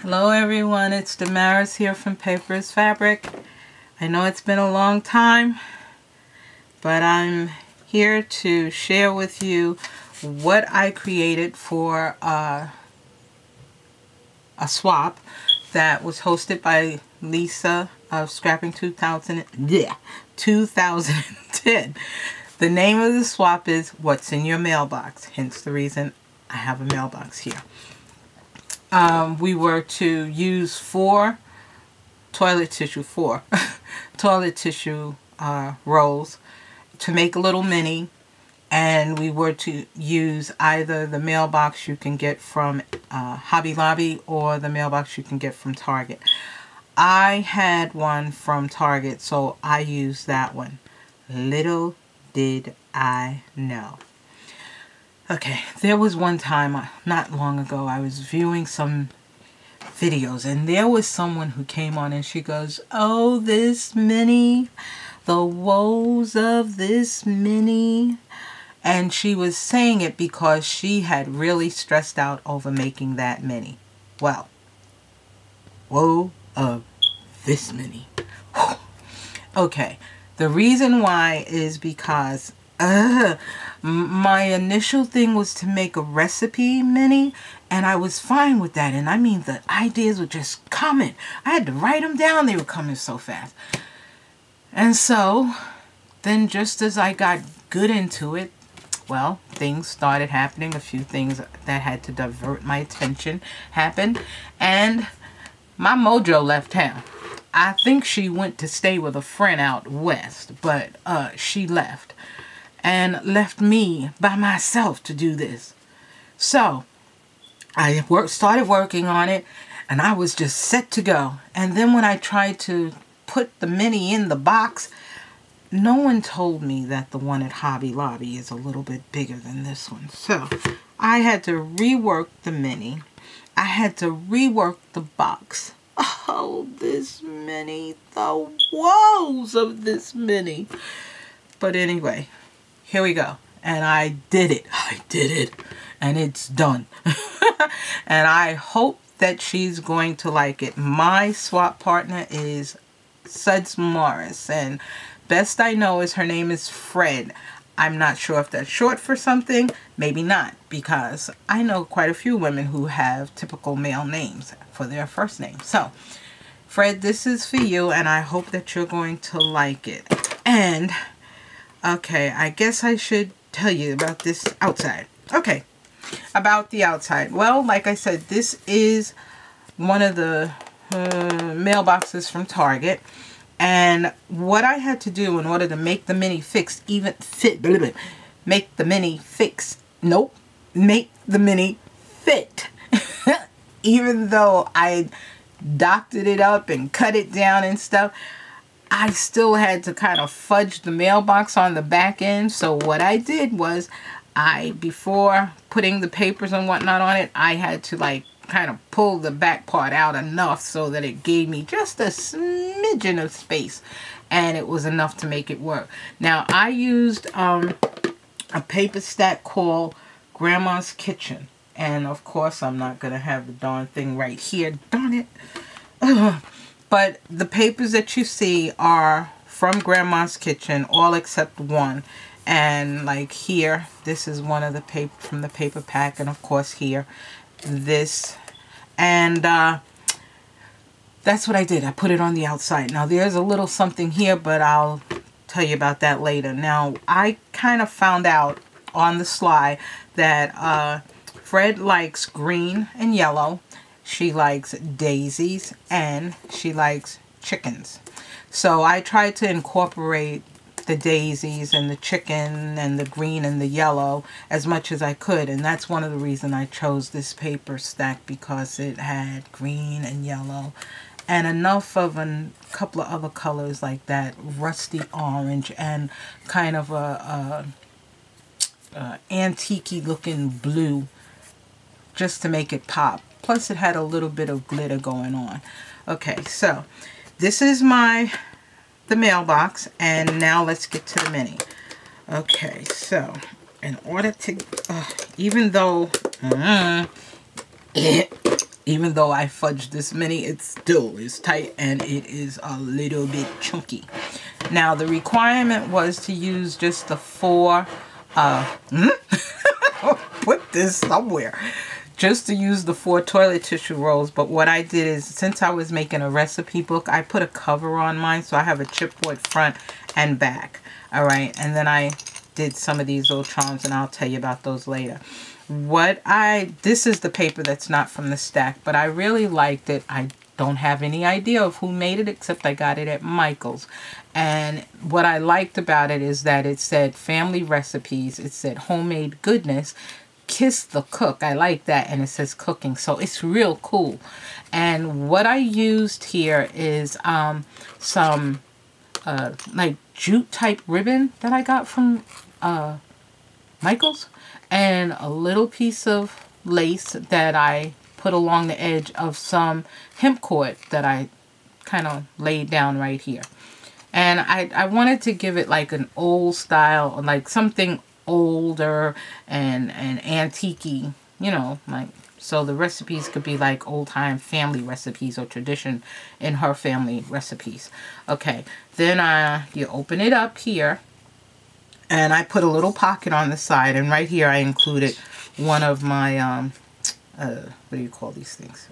Hello everyone, it's Sudmorris here from PaperAsFabric. I know it's been a long time, but I'm here to share with you what I created for a swap that was hosted by Lisa of Scrapping 2010. The name of the swap is What's in Your Mailbox, hence the reason I have a mailbox here. We were to use four toilet tissue rolls to make a little mini, and we were to use either the mailbox you can get from Hobby Lobby or the mailbox you can get from Target. I had one from Target, so I used that one. Little did I know. Okay, there was one time, not long ago, I was viewing some videos, and there was someone who came on and she goes, "Oh, this mini, the woes of this mini." And she was saying it because she had really stressed out over making that mini. Well, woe of this mini. Okay, the reason why is because my initial thing was to make a recipe mini, and I was fine with that. And I mean, the ideas were just coming. I had to write them down. They were coming so fast. And so then just as I got good into it, well, things started happening. A few things that had to divert my attention happened, and my mojo left town. I think she went to stay with a friend out west, but she left and left me by myself to do this. So I started working on it, and I was just set to go. And then when I tried to put the mini in the box, no one told me that the one at Hobby Lobby is a little bit bigger than this one. So I had to rework the mini. I had to rework the box. Oh, this mini, the woes of this mini. But anyway, here we go. And I did it. I did it. And it's done. And I hope that she's going to like it. My swap partner is Sudmorris, and best I know is her name is Fred. I'm not sure if that's short for something. Maybe not, because I know quite a few women who have typical male names for their first name. So, Fred, this is for you, and I hope that you're going to like it. And, okay, I guess I should tell you about this outside. Okay, about the outside. Well, like I said, this is one of the mailboxes from Target. And what I had to do in order to make the mini make the mini fit, even though I doctored it up and cut it down and stuff, I still had to kind of fudge the mailbox on the back end. So what I did was, before putting the papers and whatnot on it, I had to like kind of pull the back part out enough so that it gave me just a smidgen of space, and it was enough to make it work. Now I used a paper stack called Grandma's Kitchen, and of course I'm not gonna have the darn thing right here, darn it. But the papers that you see are from Grandma's Kitchen, all except one. And like here, this is one of the paper from the paper pack, and of course here, this. And that's what I did. I put it on the outside. Now there's a little something here, but I'll tell you about that later. Now I kind of found out on the sly that Fred likes green and yellow. She likes daisies, and she likes chickens. So I tried to incorporate the daisies and the chicken and the green and the yellow as much as I could, and that's one of the reasons I chose this paper stack, because it had green and yellow and enough of a couple of other colors like that rusty orange and kind of a antique-y looking blue, just to make it pop. Plus it had a little bit of glitter going on. Okay, so this is the mailbox, and now let's get to the mini. Okay, so in order to even though Even though I fudged this many, it still is tight and it is a little bit chunky. Now the requirement was to use just the 4, put this somewhere. Just to use the 4 toilet tissue rolls, but what I did is, since I was making a recipe book, I put a cover on mine, so I have a chipboard front and back. Alright, and then I did some of these little charms, and I'll tell you about those later. This is the paper that's not from the stack, but I really liked it. I don't have any idea of who made it, except I got it at Michael's. And what I liked about it is that it said family recipes, it said homemade goodness, kiss the cook. I like that. And it says cooking, so it's real cool. And what I used here is some like jute type ribbon that I got from Michael's, and a little piece of lace that I put along the edge of some hemp cord that I kind of laid down right here. And I wanted to give it like an old style, like something older and antique-y, you know, like, so the recipes could be like old-time family recipes or tradition in her family recipes. Okay, then you open it up here, and I put a little pocket on the side, and right here I included one of my what do you call these things?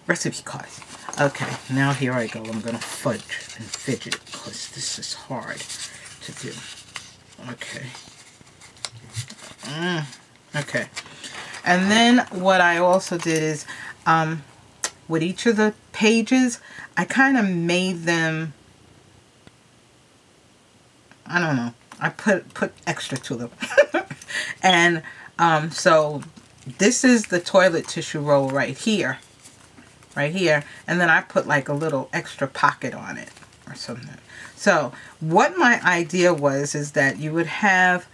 Recipe cards. Okay, now here I go. I'm gonna fudge and fidget because this is hard to do. Okay. Okay. And then what I also did is, with each of the pages, I kind of made them, I don't know, I put extra to them. And so this is the toilet tissue roll right here. Right here. And then I put like a little extra pocket on it or something. So what my idea was is that you would have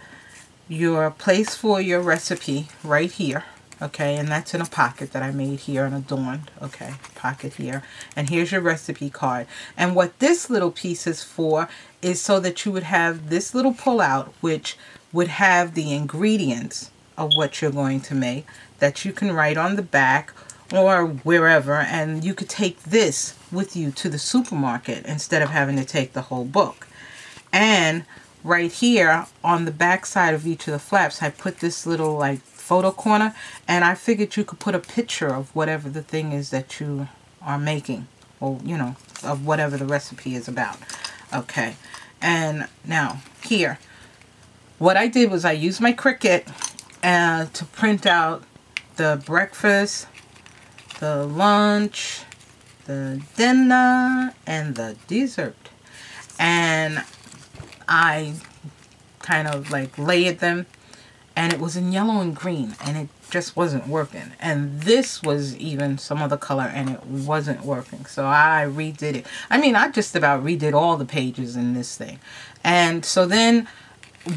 your place for your recipe right here. Okay, and that's in a pocket that I made here and adorned. Okay, pocket here. And here's your recipe card. And what this little piece is for is so that you would have this little pullout, which would have the ingredients of what you're going to make, that you can write on the back or wherever, and you could take this with you to the supermarket instead of having to take the whole book. And right here on the back side of each of the flaps, I put this little like photo corner, and I figured you could put a picture of whatever the thing is that you are making, or you know, of whatever the recipe is about. Okay, and now here what I did was I used my Cricut to print out the breakfast, the lunch, the dinner, and the dessert. And I kind of like layered them, and it was in yellow and green, and it just wasn't working. And this was even some other color, and it wasn't working. So I redid it. I mean, I just about redid all the pages in this thing. And so then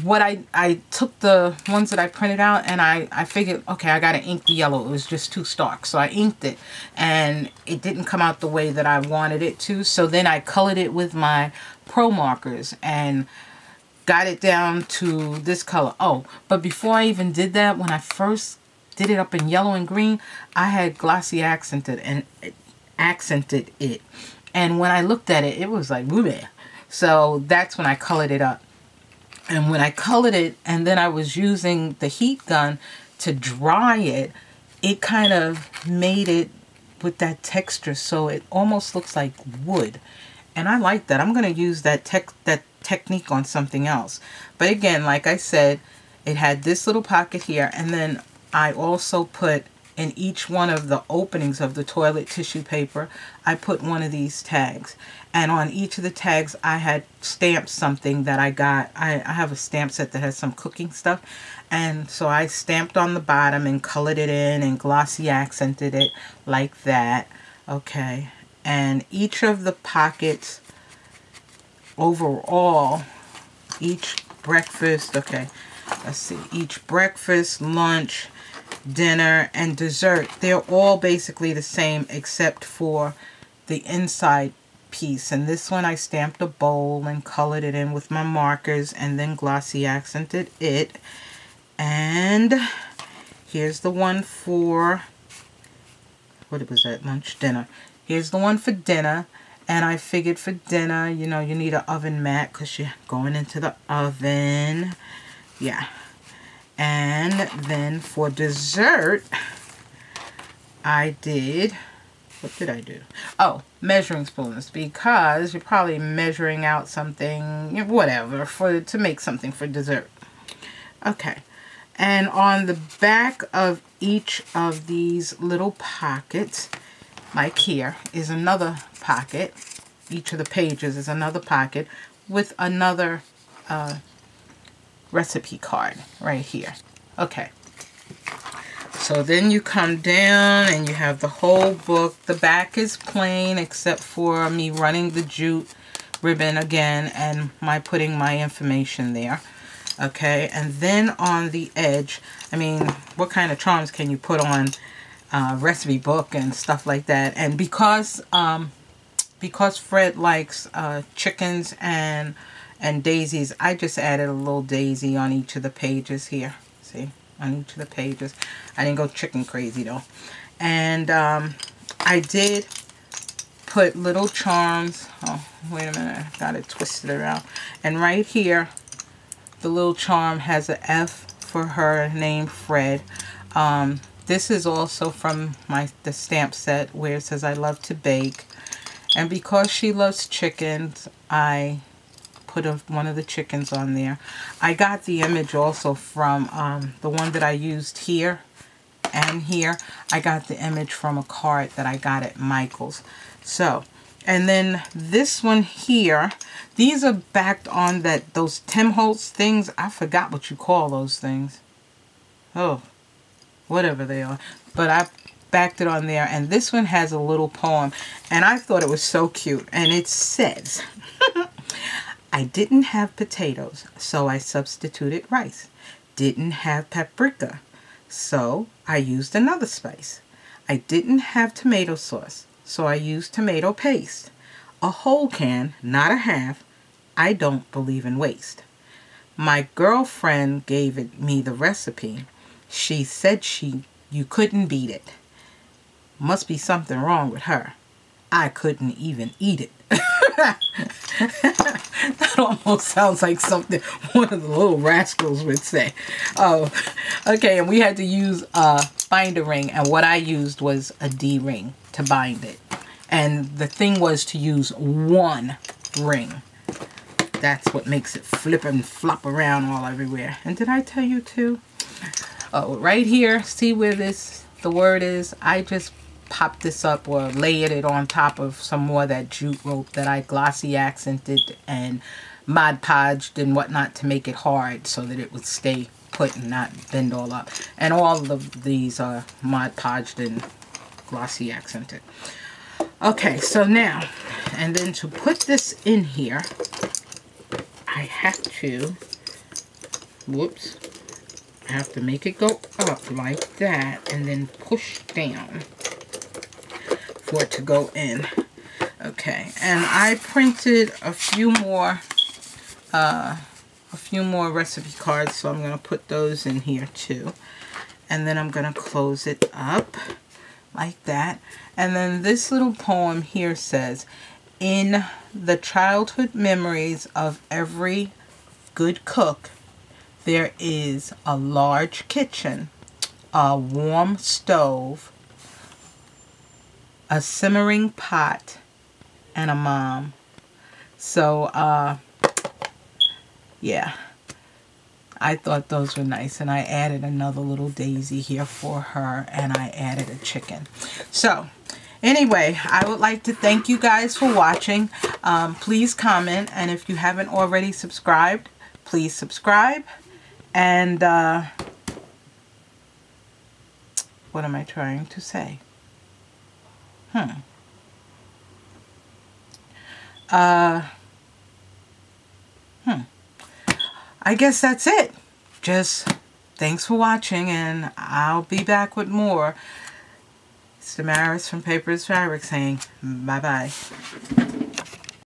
what I took the ones that I printed out, and I figured, okay, I gotta ink the yellow. It was just too stark, so I inked it, and it didn't come out the way that I wanted it to. So then I colored it with my Pro markers and got it down to this color. Oh, but before I even did that, when I first did it up in yellow and green, I had glossy accented it, and when I looked at it, it was like bleh. So that's when I colored it up. And when I colored it, and then I was using the heat gun to dry it, it kind of made it with that texture, so it almost looks like wood. And I like that. I'm going to use that technique on something else. But again, like I said, it had this little pocket here, and then I also put in each one of the openings of the toilet tissue paper, I put one of these tags. And on each of the tags, I had stamped something that I got. I have a stamp set that has some cooking stuff. And so I stamped on the bottom and colored it in and glossy accented it like that. Okay. And each of the pockets overall, each breakfast, okay, let's see, each breakfast, lunch, dinner, and dessert, they're all basically the same except for the inside piece. And this one I stamped a bowl and colored it in with my markers and then glossy accented it. And here's the one for what was that, lunch, dinner. Here's the one for dinner. And I figured for dinner, you know, you need an oven mat because you're going into the oven. Yeah. And then for dessert, I did, what did I do? Oh, measuring spoons, because you're probably measuring out something, whatever, to make something for dessert. Okay. And on the back of each of these little pockets, like here, is another pocket. Each of the pages is another pocket with another recipe card right here. Okay. So then you come down and you have the whole book. The back is plain except for me running the jute ribbon again and putting my information there. Okay, and then on the edge, I mean, what kind of charms can you put on recipe book and stuff like that? And because Fred likes chickens and daisies, I just added a little daisy on each of the pages here. See, on each of the pages. I didn't go chicken crazy though. And I did put little charms. Oh, wait a minute, I got it twisted around. And right here, the little charm has an F for her name, Fred. This is also from the stamp set where it says I love to bake. And because she loves chickens, I put one of the chickens on there. I got the image also from the one that I used here and here. I got the image from a card that I got at Michael's. So, and then this one here, these are backed on those Tim Holtz things. I forgot what you call those things. Oh, whatever they are. But I backed it on there, and this one has a little poem, and I thought it was so cute. And it says, I didn't have potatoes, so I substituted rice. Didn't have paprika, so I used another spice. I didn't have tomato sauce, so I used tomato paste. A whole can, not a half. I don't believe in waste. My girlfriend gave me the recipe. She said you couldn't beat it. Must be something wrong with her. I couldn't even eat it. That almost sounds like something one of the little rascals would say. Oh, okay, and we had to use a binder ring, and what I used was a D ring to bind it. And the thing was to use one ring. That's what makes it flip and flop around all everywhere. And did I tell you too? Oh, right here, see where the word is? I just popped this up or layered it on top of some more of that jute rope that I glossy accented and Mod Podged and whatnot to make it hard so that it would stay put and not bend all up. And all of these are Mod Podged and glossy accented. Okay, so now, and then to put this in here, I have to, whoops, I have to make it go up like that and then push down for it to go in. Okay, and I printed a few more recipe cards, so I'm going to put those in here too. And then I'm going to close it up like that. And then this little poem here says, in the childhood memories of every good cook, there is a large kitchen, a warm stove, a simmering pot, and a mom. So, yeah, I thought those were nice. And I added another little daisy here for her, and I added a chicken. So, anyway, I would like to thank you guys for watching. Please comment, and if you haven't already subscribed, please subscribe. And what am I trying to say? I guess that's it. Just thanks for watching, and I'll be back with more. Sudmorris from PaperAsFabric saying bye-bye.